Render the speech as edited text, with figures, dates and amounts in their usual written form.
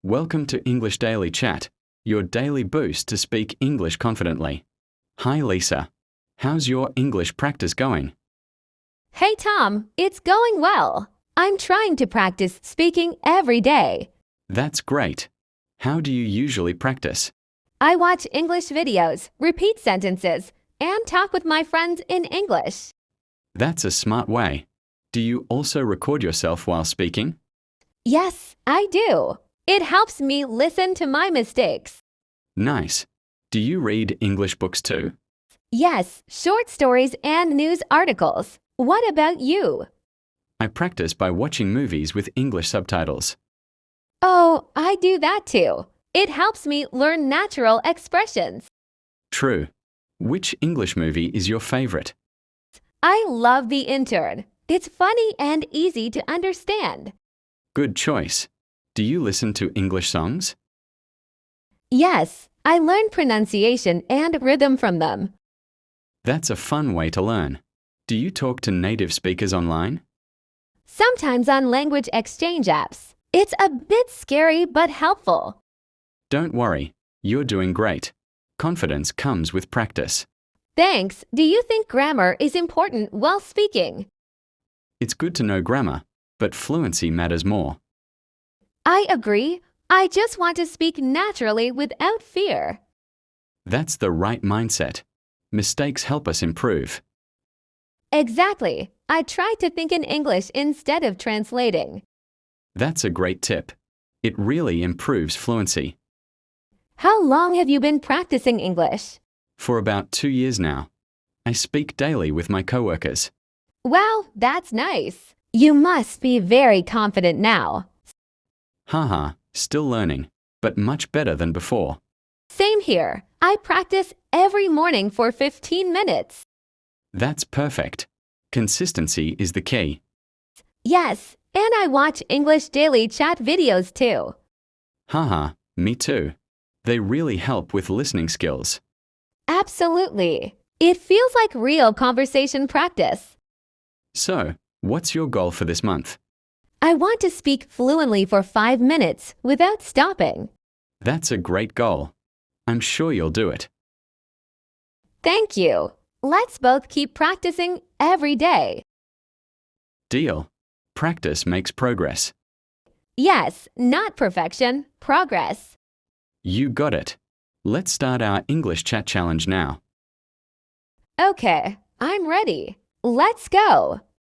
Welcome to English Daily Chat, your daily boost to speak English confidently. Hi Lisa, how's your English practice going? Hey Tom, it's going well. I'm trying to practice speaking every day. That's great. How do you usually practice? I watch English videos, repeat sentences, and talk with my friends in English. That's a smart way. Do you also record yourself while speaking? Yes, I do. It helps me listen to my mistakes. Nice. Do you read English books too? Yes, short stories and news articles. What about you? I practice by watching movies with English subtitles. Oh, I do that too. It helps me learn natural expressions. True. Which English movie is your favorite? I love The Intern. It's funny and easy to understand. Good choice. Do you listen to English songs? Yes, I learn pronunciation and rhythm from them. That's a fun way to learn. Do you talk to native speakers online? Sometimes on language exchange apps. It's a bit scary but helpful. Don't worry, you're doing great. Confidence comes with practice. Thanks. Do you think grammar is important while speaking? It's good to know grammar, but fluency matters more. I agree. I just want to speak naturally without fear. That's the right mindset. Mistakes help us improve. Exactly. I try to think in English instead of translating. That's a great tip. It really improves fluency. How long have you been practicing English? For about 2 years now. I speak daily with my coworkers. Wow, that's nice. You must be very confident now. Haha, still learning, but much better than before. Same here. I practice every morning for 15 minutes. That's perfect. Consistency is the key. Yes, and I watch English daily chat videos too. Haha, me too. They really help with listening skills. Absolutely. It feels like real conversation practice. So, what's your goal for this month? I want to speak fluently for 5 minutes without stopping. That's a great goal. I'm sure you'll do it. Thank you. Let's both keep practicing every day. Deal. Practice makes progress. Yes, not perfection, progress. You got it. Let's start our English chat challenge now. Okay, I'm ready. Let's go.